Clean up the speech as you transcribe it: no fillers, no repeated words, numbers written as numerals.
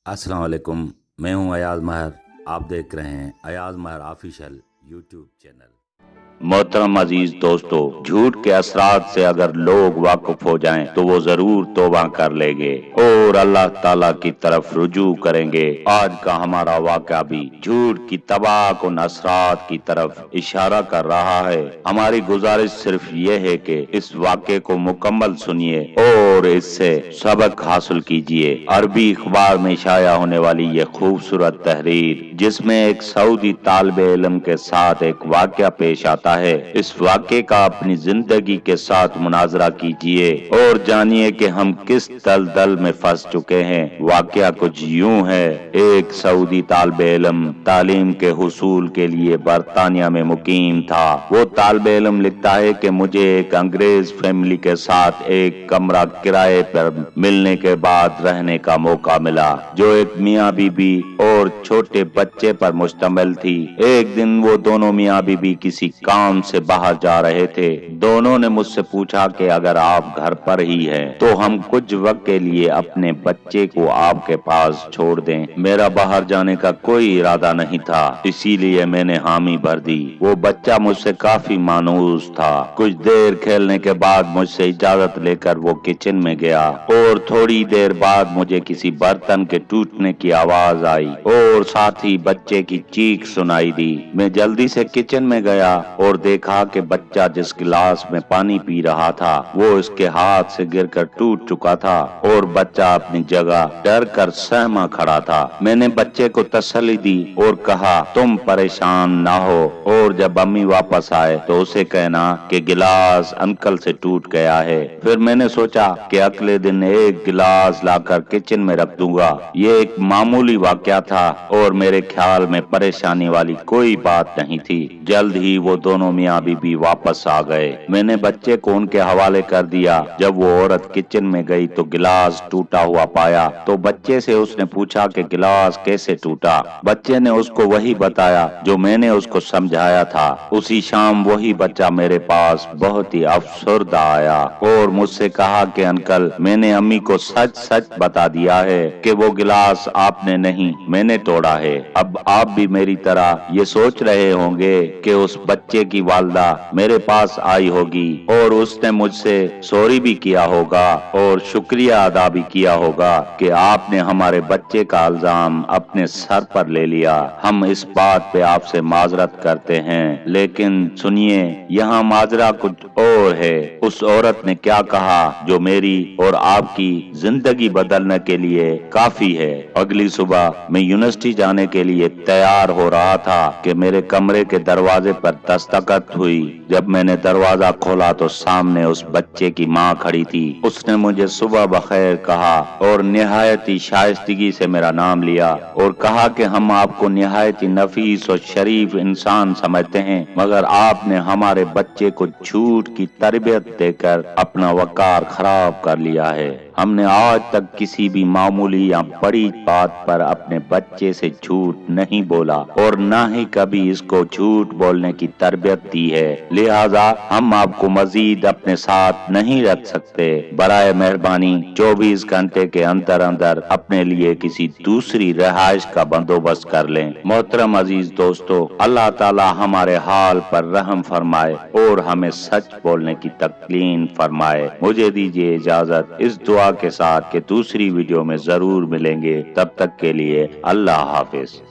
अस्सलाम वालेकुम। मैं हूं अयाज महर। आप देख रहे हैं अयाज महर ऑफिशियल यूट्यूब चैनल। मोहतरम अजीज दोस्तों, झूठ के असरात से अगर लोग वाकिफ हो जाएं तो वो जरूर तौबा कर लेंगे और अल्लाह ताला की तरफ रुजू करेंगे। आज का हमारा वाक़या भी झूठ की तबाहकुन असरात की तरफ इशारा कर रहा है। हमारी गुजारिश सिर्फ ये है कि इस वाक़े को मुकम्मल सुनिए और इससे सबक हासिल कीजिए। अरबी अखबार में शाया होने वाली ये खूबसूरत तहरीर, जिसमें एक सऊदी तालिबे इल्म के साथ एक वाक़या पेश आता है, इस वाक़े का अपनी जिंदगी के साथ मुनाजरा कीजिए और जानिए कि हम किस दलदल में फंस चुके हैं। वाक़या कुछ यूं है। एक सऊदी तालिबे इल्म तालीम के हुसूल के लिए बरतानिया में मुकीम था। वो तालिबे इल्म लिखता है कि मुझे एक अंग्रेज फैमिली के साथ एक कमरा किराए पर मिलने के बाद रहने का मौका मिला, जो एक मियाँ बीबी और छोटे बच्चे पर मुश्तमिल थी। एक दिन वो दोनों मियाँ बीबी किसी काम से बाहर जा रहे थे। दोनों ने मुझसे पूछा कि अगर आप घर पर ही हैं तो हम कुछ वक्त के लिए अपने बच्चे को आपके पास छोड़ दें। मेरा बाहर जाने का कोई इरादा नहीं था, इसीलिए मैंने हामी भर दी। वो बच्चा मुझसे काफी मायूस था। कुछ देर खेलने के बाद मुझसे इजाजत लेकर वो किचन में गया और थोड़ी देर बाद मुझे किसी बर्तन के टूटने की आवाज आई और साथ ही बच्चे की चीख सुनाई दी। मैं जल्दी से किचन में गया और देखा कि बच्चा जिस गिलास में पानी पी रहा था वो उसके हाथ से गिरकर टूट चुका था और बच्चा अपनी जगह डर कर सहमा खड़ा था। मैंने बच्चे को तसल्ली दी और कहा, तुम परेशान ना हो और जब अम्मी वापस आए तो उसे कहना कि गिलास अंकल से टूट गया है। फिर मैंने सोचा कि अगले दिन एक गिलास लाकर किचन में रख दूंगा। ये एक मामूली वाकया था और मेरे ख्याल में परेशानी वाली कोई बात नहीं थी। जल्द ही वो दोनों मियाँ बीबी वापस आ गए। मैंने बच्चे को उनके हवाले कर दिया। जब वो औरत किचन में गई तो गिलास टूटा हुआ पाया तो बच्चे से उसने पूछा कि गिलास कैसे टूटा। बच्चे ने उसको वही बताया जो मैंने उसको समझाया था। उसी शाम वही बच्चा मेरे पास बहुत ही अफसरदा आया और मुझसे कहा कि अंकल, मैंने अम्मी को सच सच बता दिया है कि वो गिलास आपने नहीं मैंने तोड़ा है। अब आप भी मेरी तरह ये सोच रहे होंगे कि उस बच्चे की वालदा मेरे पास आई होगी और उसने मुझसे सॉरी भी किया होगा और शुक्रिया अदा भी किया होगा कि आपने हमारे बच्चे का इल्जाम अपने सर पर ले लिया। हम इस बात पे आपसे माजरत करते हैं, लेकिन सुनिए, यहाँ माजरा कुछ और है। उस औरत ने क्या कहा जो मेरी और आपकी जिंदगी बदलने के लिए काफी है। अगली सुबह मैं यूनिवर्सिटी जाने के लिए तैयार हो रहा था कि मेरे कमरे के दरवाजे पर दस्तखत हुई। जब मैंने दरवाजा खोला तो सामने उस बच्चे की माँ खड़ी थी। उसने मुझे सुबह बखैर कहा और निहायत ही शाइस्तगी से मेरा नाम लिया और कहा कि हम आपको निहायत ही नफीस और शरीफ इंसान समझते हैं, मगर आपने हमारे बच्चे को झूठ की तरबियत देकर अपना वकार खराब कर लिया है। हमने आज तक किसी भी मामूली या बड़ी बात पर अपने बच्चे से झूठ नहीं बोला और न ही कभी इसको झूठ बोलने की तरबियत दी है। लिहाजा हम आपको मजीद अपने साथ नहीं रख सकते। बराए मेहरबानी 24 घंटे के अंदर अंदर अपने लिए किसी दूसरी रिहाइश का बंदोबस्त कर लें। मोहतरम अजीज दोस्तों, अल्लाह ताला हमारे हाल पर रहम फरमाए और हमें सच बोलने की तकलीन फरमाए। मुझे दीजिए इजाजत इस दुआ के साथ कि दूसरी वीडियो में जरूर मिलेंगे। तब तक के लिए अल्लाह हाफिज।